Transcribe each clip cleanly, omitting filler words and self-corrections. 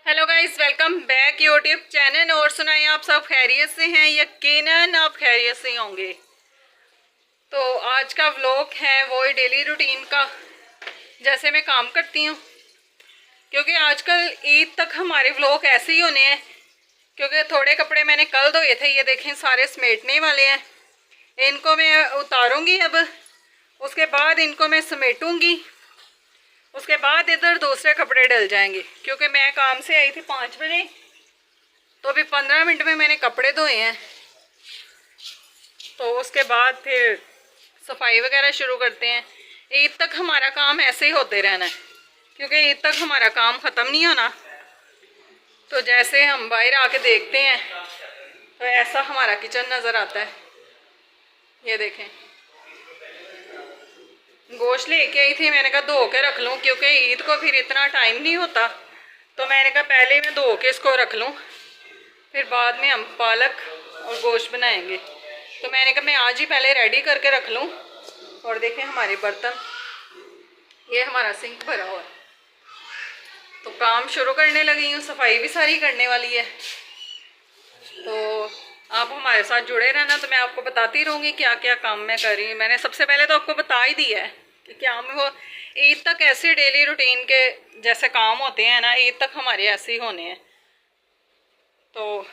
Hello guys, welcome back YouTube channel. और सुनाइए, आप सब खैरियत से हैं? यकीनन आप खैरियत से होंगे। तो आज का व्लॉग है वो डेली रूटीन का, जैसे मैं काम करती हूँ। क्योंकि आजकल ईद तक हमारे व्लॉग ऐसे ही होने हैं, क्योंकि थोड़े कपड़े मैंने कल धोए थे, ये देखें सारे समेटने वाले हैं। इनको मैं उतारूँगी अब, उसके बाद इनको मैं समेटूँगी, उसके बाद इधर दूसरे कपड़े डल जाएंगे। क्योंकि मैं काम से आई थी 5 बजे, तो अभी 15 मिनट में मैंने कपड़े धोए हैं। तो उसके बाद फिर सफाई वगैरह शुरू करते हैं। ईद तक हमारा काम ऐसे ही होते रहना है, क्योंकि ईद तक हमारा काम ख़त्म नहीं होना। तो जैसे हम बाहर आके देखते हैं तो ऐसा हमारा किचन नज़र आता है। ये देखें, गोश्त लेके आई थी, मैंने कहा धो के रख लूँ, क्योंकि ईद को फिर इतना टाइम नहीं होता। तो मैंने कहा पहले मैं धो के इसको रख लूँ, फिर बाद में हम पालक और गोश्त बनाएंगे। तो मैंने कहा मैं आज ही पहले रेडी करके रख लूँ। और देखें हमारे बर्तन, ये हमारा सिंक भरा हुआ है। तो काम शुरू करने लगी हूँ, सफाई भी सारी करने वाली है। तो आप हमारे साथ जुड़े रहना, तो मैं आपको बताती रहूँगी क्या क्या काम मैं कर रही हूँ। मैंने सबसे पहले तो आपको बता ही दिया है कि क्या मैं वो ईद तक ऐसे डेली रूटीन के जैसे काम होते हैं ना, ईद तक हमारे ऐसे ही होने हैं। तो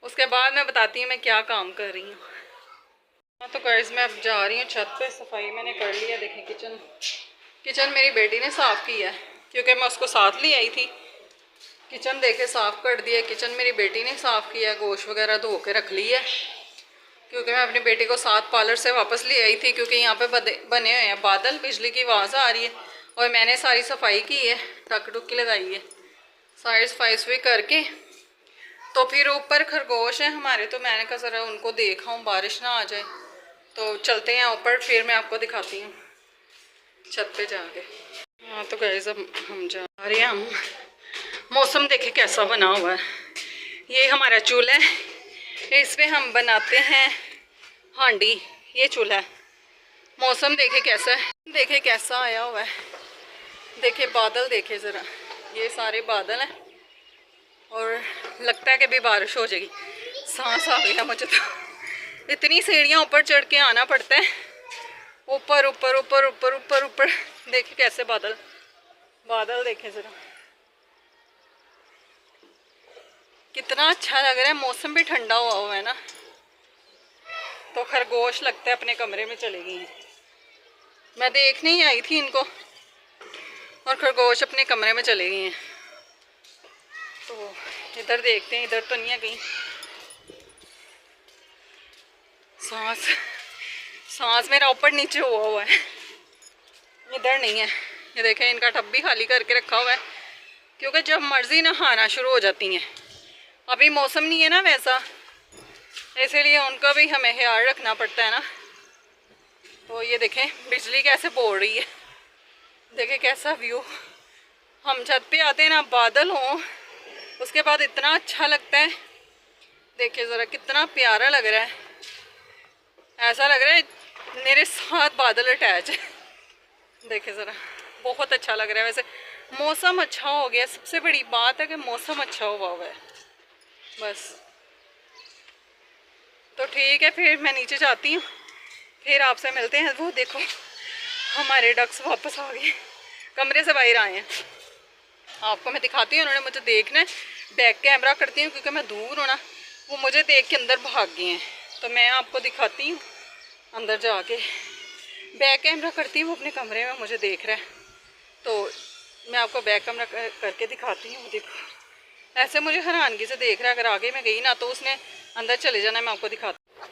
उसके बाद मैं बताती हूँ मैं क्या काम कर रही हूँ। तो गाइस मैं अब जा रही हूँ छत पे। सफाई मैंने कर ली है। देखें किचन मेरी बेटी ने साफ़ की है, क्योंकि मैं उसको साथ ले आई थी। किचन देके साफ़ कर दिया। किचन मेरी बेटी ने साफ़ किया। गोश्त वगैरह धो के रख ली है, क्योंकि मैं अपनी बेटी को साथ पार्लर से वापस ले आई थी। क्योंकि यहाँ पे बने हुए हैं बादल, बिजली की आवाज़ आ रही है। और मैंने सारी सफाई की है, टक टुक्की लगाई है, सारी सफाई करके। तो फिर ऊपर खरगोश है हमारे, तो मैंने कहा ज़रा उनको देखाऊँ, बारिश ना आ जाए। तो चलते हैं ऊपर, फिर मैं आपको दिखाती हूँ छत पे जाके। हाँ तो गाइस अब हम जा रहे हैं। हम मौसम देखे कैसा बना हुआ है। ये हमारा चूल्हा है, इस पे हम बनाते हैं हांडी। ये चूल्हा है। मौसम देखे कैसा है, देखे कैसा आया हुआ है। देखे बादल, देखे ज़रा, ये सारे बादल हैं और लगता है कि भी बारिश हो जाएगी। सांस आ गया मुझे तो। इतनी सीढ़ियाँ ऊपर चढ़ के आना पड़ता है, ऊपर ऊपर ऊपर ऊपर ऊपर ऊपर। देखे कैसे बादल देखे ज़रा, कितना अच्छा लग रहा है। मौसम भी ठंडा हुआ है ना। तो खरगोश लगता है अपने कमरे में चले गई हैं। मैं देखने ही आई थी इनको, और खरगोश अपने कमरे में चले गए हैं। तो इधर देखते हैं, इधर तो नहीं है कहीं। सांस मेरा ऊपर नीचे हुआ है, इधर नहीं है। ये देखें, इनका टब भी खाली करके रखा हुआ है, क्योंकि जब मर्जी नहाना शुरू हो जाती हैं। अभी मौसम नहीं है ना वैसा, इसीलिए उनका भी हमें ख्याल रखना पड़ता है ना। तो ये देखें बिजली कैसे बोल रही है। देखें कैसा व्यू। हम छत पे आते हैं ना, बादल हों, उसके बाद इतना अच्छा लगता है। देखिए ज़रा कितना प्यारा लग रहा है। ऐसा लग रहा है मेरे साथ बादल अटैच है। देखिए ज़रा, बहुत अच्छा लग रहा है। वैसे मौसम अच्छा हो गया, सबसे बड़ी बात है कि मौसम अच्छा हुआ है बस। तो ठीक है, फिर मैं नीचे जाती हूँ, फिर आपसे मिलते हैं। वो देखो हमारे डक्स वापस आ गए, कमरे से बाहर आए हैं। आपको मैं दिखाती हूँ, उन्होंने मुझे देखना है। बैक कैमरा करती हूँ क्योंकि मैं दूर हूँ ना, वो मुझे देख के अंदर भाग गए हैं। तो मैं आपको दिखाती हूँ अंदर जाके। बैक कैमरा करती हूँ, वो अपने कमरे में मुझे देख रहा है। तो मैं आपको बैक कैमरा करके दिखाती हूँ। देखो ऐसे मुझे हैरानगी से देख रहा है। अगर आगे मैं गई ना तो उसने अंदर चले जाना है। मैं आपको दिखाती हूँ,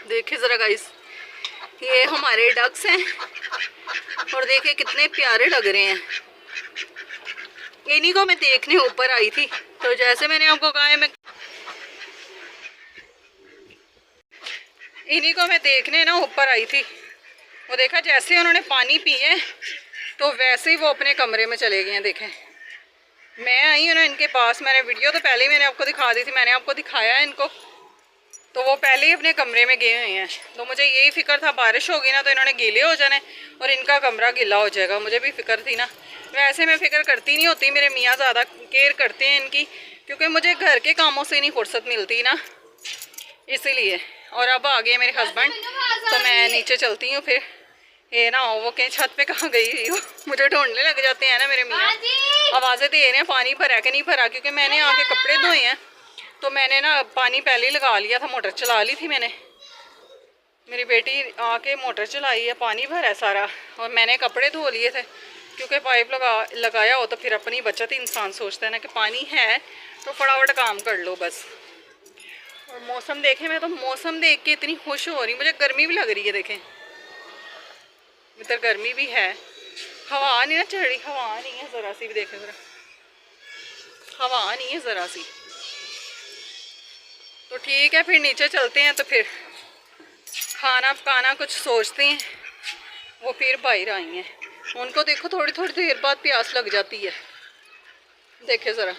देखिए ज़रा गाइस, ये हमारे डक्स हैं और देखिए कितने प्यारे लग रहे हैं। इन्हीं को मैं देखने ऊपर आई थी। तो जैसे मैंने आपको कहा है, मैं इन्हीं को मैं देखने ना ऊपर आई थी। वो देखा जैसे उन्होंने पानी पिए तो वैसे ही वो अपने कमरे में चले गए हैं। देखें मैं आई हूँ ना इनके पास। मैंने वीडियो तो पहले ही मैंने आपको दिखा दी थी, मैंने आपको दिखाया है इनको। तो वो पहले ही अपने कमरे में गए हुए हैं। तो मुझे यही फिक्र था बारिश होगी ना तो इन्होंने गीले हो जाने और इनका कमरा गीला हो जाएगा। मुझे भी फिक्र थी ना। वैसे मैं फ़िक्र करती नहीं होती, मेरे मियाँ ज़्यादा केयर करते हैं इनकी, क्योंकि मुझे घर के कामों से नहीं फुर्सत मिलती ना, इसीलिए। और अब आ गए मेरे हस्बैंड, तो मैं नीचे चलती हूँ। फिर ये ना हो वो कहीं छत पे कहाँ गई हो, मुझे ढूंढने लग जाते हैं ना मेरे मियाँ। आवाज़ें दे रहे हैं पानी भरा कि नहीं भरा, क्योंकि मैंने आके कपड़े धोए हैं तो मैंने ना पानी पहले ही लगा लिया था, मोटर चला ली थी मैंने। मेरी बेटी आके मोटर चलाई है, पानी भरा है सारा, और मैंने कपड़े धो लिए थे, क्योंकि पाइप लगाया हो तो फिर अपनी बचत ही इंसान सोचता है ना कि पानी है तो फटाफट काम कर लो बस। और मौसम देखें, मैं तो मौसम देख के इतनी खुश हो रही, मुझे गर्मी भी लग रही है। देखें इधर गर्मी भी है, हवा नहीं ना चढ़ रही, हवा नहीं है ज़रा सी भी, देखें ज़रा हवा नहीं है ज़रा सी। तो ठीक है, फिर नीचे चलते हैं, तो फिर खाना पकाना कुछ सोचते हैं। वो फिर बाहर आई हैं, उनको देखो थोड़ी थोड़ी देर बाद प्यास लग जाती है। देखे ज़रा,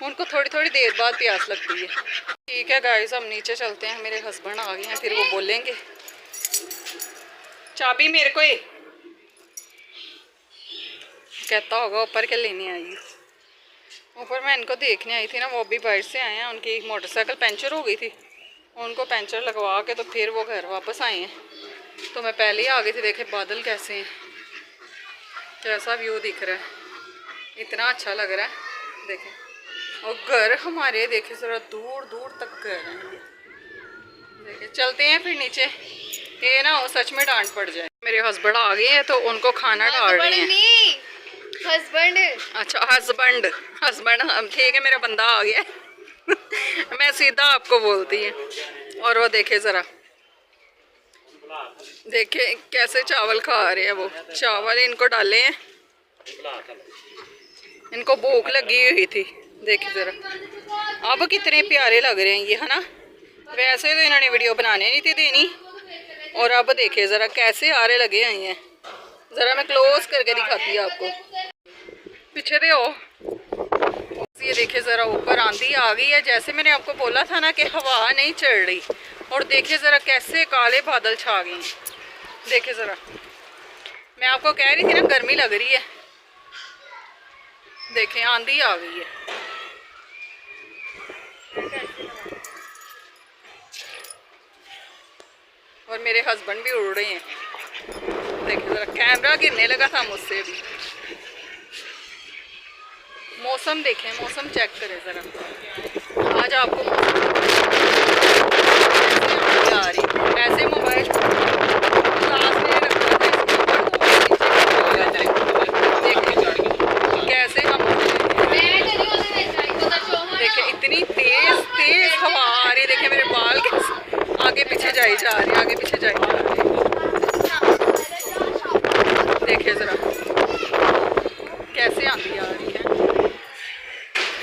उनको थोड़ी थोड़ी देर बाद प्यास लगती है। ठीक है गाइस, हम नीचे चलते हैं, मेरे हस्बैंड आ गए हैं, फिर वो बोलेंगे। चाबी मेरे को ही कहता होगा ऊपर के लेने आई। ऊपर मैं इनको देखने आई थी ना, वो भी बाहर से आए हैं, उनकी मोटरसाइकिल पंचर हो गई थी, उनको पंचर लगवा के तो फिर वो घर वापस आए हैं। तो मैं पहले ही आ गई थी। देखे बादल कैसे हैं, कैसा व्यू दिख रहा है, इतना अच्छा लग रहा है। देखें, और घर हमारे देखे ज़रा दूर दूर तक घर हैं। देखे चलते हैं फिर नीचे, ये ना वो सच में डांट पड़ जाए। मेरे हस्बैंड आ गए हैं तो उनको खाना डाल रहे हैं। हस्बैंड, अच्छा हस्बैंड, हस्बैंड ठीक है, मेरा बंदा आ गया मैं सीधा आपको बोलती हूँ। और वो देखे ज़रा, देखे कैसे चावल खा रहे हैं। वो चावल इनको डाले हैं, इनको भूख लगी हुई थी। देखे ज़रा, अब कितने प्यारे लग रहे हैं ये, है ना। वैसे तो इन्होंने वीडियो बनाने नहीं थी देनी, और अब देखे ज़रा कैसे आरे लगे हुए हैं। ज़रा मैं क्लोज करके दिखाती हूँ आपको, पीछे दे हो। ये देखे ज़रा, ऊपर आंधी आ गई है, जैसे मैंने आपको बोला था ना कि हवा नहीं चल रही। और देखे ज़रा कैसे काले बादल छा गए हैं। देखे ज़रा, मैं आपको कह रही थी ना गर्मी लग रही है। देखें आंधी आ गई है। और मेरे हस्बैंड भी उड़ रहे हैं। देखिए ज़रा, कैमरा गिरने लगा था मुझसे भी। मौसम देखें, मौसम चेक करें ज़रा। आज आपको आ रही ऐसे मोबाइल क्लास में रखा था, कैसे हम देखे इतनी तेज तेज हवा आ रही है। देखे मेरे बाल कैसे आगे पीछे जाए जा रहे, आगे पीछे जाए जा रहे। देखे ज़रा कैसे आंधी आ रही है।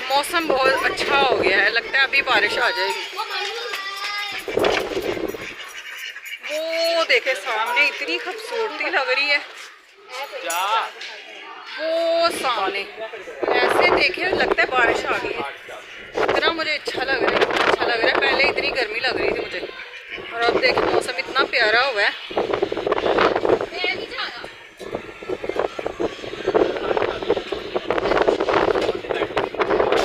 मौसम बहुत अच्छा हो गया है, लगता है अभी बारिश आ जाएगी। वो देखे सामने इतनी खूबसूरती लग रही है, वो सामने ऐसे देखे लगता है बारिश आ गई है। इतना मुझे अच्छा लग रहा है, अच्छा लग रहा है। पहले इतनी गर्मी लग रही थी मुझे, और अब देखे मौसम इतना प्यारा हुआ है।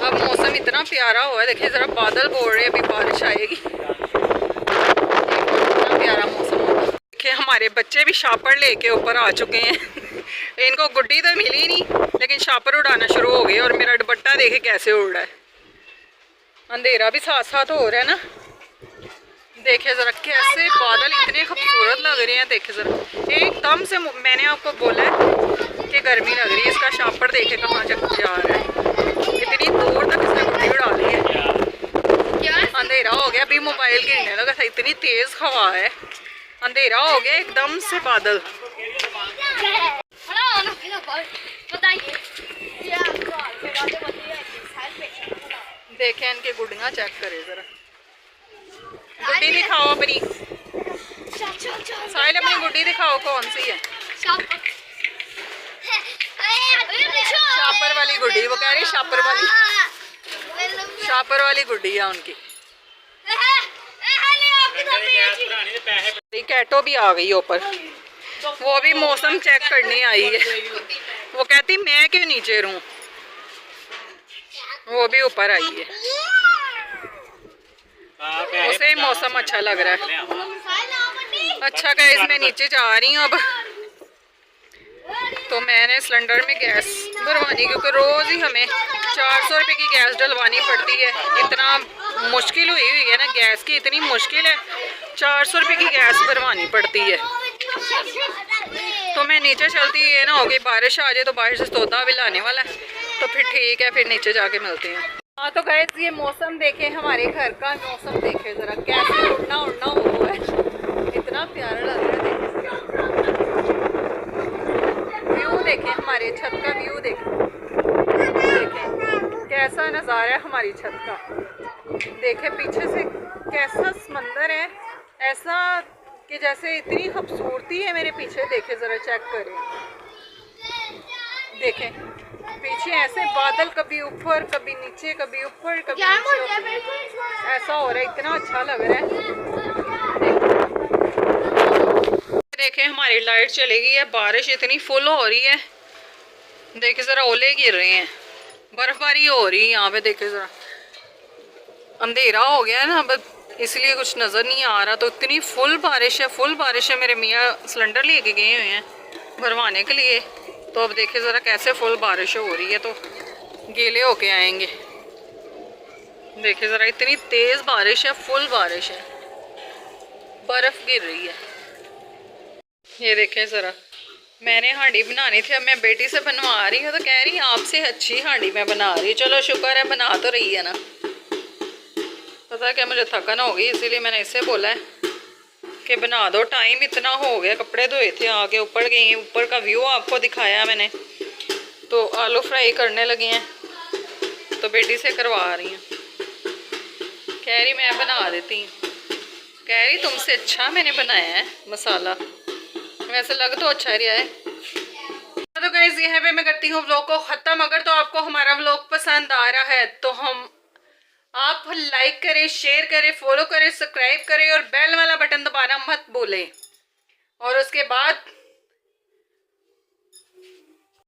अब मौसम इतना प्यारा हुआ है, देखिए ज़रा बादल बोल रहे हैं अभी बारिश आएगी। इतना प्यारा मौसम हुआ। देखिए हमारे बच्चे भी शापर लेके ऊपर आ चुके हैं इनको गुड्डी तो मिली नहीं, लेकिन शापर उड़ाना शुरू हो गए। और मेरा दुपट्टा देखे कैसे उड़ रहा है, अंधेरा भी साथ साथ हो रहा है ना। देखे ज़रा कैसे बादल इतने खूबसूरत लग रहे हैं। देखे ज़रा एकदम से, मैंने आपको बोला है कि गर्मी लग रही है। इसका शापर देखे कहाँ जा रहा है, इतनी दूर तक इसने गुड्डी उड़ा ली है। अंधेरा हो गया, अभी मोबाइल गिरने लगा था, इतनी तेज़ हवा है। अंधेरा हो गया एकदम से बादल। देखें इनके गुड्डियाँ चेक करें ज़रा, गुड्डी दिखाओ अपनी, साहिल अपनी गुड्डी दिखाओ कौन सी है। शापर वाली गुड्डी, वो कह रही शापर वाली, शापर वाली गुड्डी है उनकी। कैटो भी आ गई ऊपर, वो भी मौसम चेक करने आई है। वो कहती मैं क्यों नीचे रहूं, वो भी ऊपर आई है, उसे मौसम अच्छा लग रहा है। अच्छा गाइस, मैं नीचे जा रही हूँ अब। तो मैंने सिलेंडर में गैस भरवानी, क्योंकि रोज़ ही हमें 400 रुपये की गैस डलवानी पड़ती है। इतना मुश्किल हुई है ना गैस की, इतनी मुश्किल है, 400 रुपये की गैस भरवानी पड़ती है। तो मैं नीचे चलती, ये ना होगी बारिश आ जाए, तो बारिश से तोता भी लाने वाला है, तो फिर ठीक है, फिर नीचे जाके मिलते हैं। हाँ तो गाइस, ये मौसम देखे, हमारे घर का मौसम देखे ज़रा, कैसे उड़ना उड़ना हुआ है, इतना प्यारा लग रहा है। व्यू देखें, हमारे छत का व्यू देखें, कैसा नज़ारा है हमारी छत का। देखें पीछे से कैसा समंदर है, ऐसा कि जैसे इतनी खूबसूरती है मेरे पीछे। देखें ज़रा, चेक करें, देखें पीछे ऐसे बादल, कभी ऊपर कभी नीचे, कभी ऊपर कभी नीचे, ऐसा हो रहा है, इतना अच्छा लग रहा है। देखें हमारी लाइट चली गई है, बारिश इतनी फुल हो रही है। देखें ज़रा, ओले गिर रहे हैं, बर्फबारी हो रही है यहाँ पे। देखें ज़रा, अंधेरा हो गया है ना अब, इसलिए कुछ नज़र नहीं आ रहा। तो इतनी फुल बारिश है, फुल बारिश है। मेरे मियाँ सिलेंडर लेके गए हुए हैं भरवाने के लिए, तो अब देखें ज़रा कैसे फुल बारिश हो रही है, तो गीले होके आएंगे। देखें ज़रा, इतनी तेज़ बारिश है, फुल बारिश है, बर्फ़ गिर रही है। ये देखें ज़रा, मैंने हांडी बनानी थी, अब मैं बेटी से बनवा रही हूँ, तो कह रही आपसे अच्छी हांडी मैं बना रही हूँ। चलो शुक्र है, बना तो रही है ना। पता है क्या, मुझे थकन हो गई, इसीलिए मैंने इससे बोला है कि बना दो, टाइम इतना हो गया, कपड़े धोए थे, आगे ऊपर गई, ऊपर का व्यू आपको दिखाया मैंने। तो आलू फ्राई करने लगे हैं, तो बेटी से करवा रही हूँ। कह रही मैं बना देती हूँ, कह रही तुमसे अच्छा मैंने बनाया है मसाला, वैसे लग तो अच्छा रहा है। तो गाइस, यहाँ पे मैं करती हूँ व्लॉग को ख़त्म। अगर तो आपको हमारा व्लॉग पसंद आ रहा है तो आप लाइक करें, शेयर करें, फॉलो करें, सब्सक्राइब करें और बेल वाला बटन दबाना मत भूलें। और उसके बाद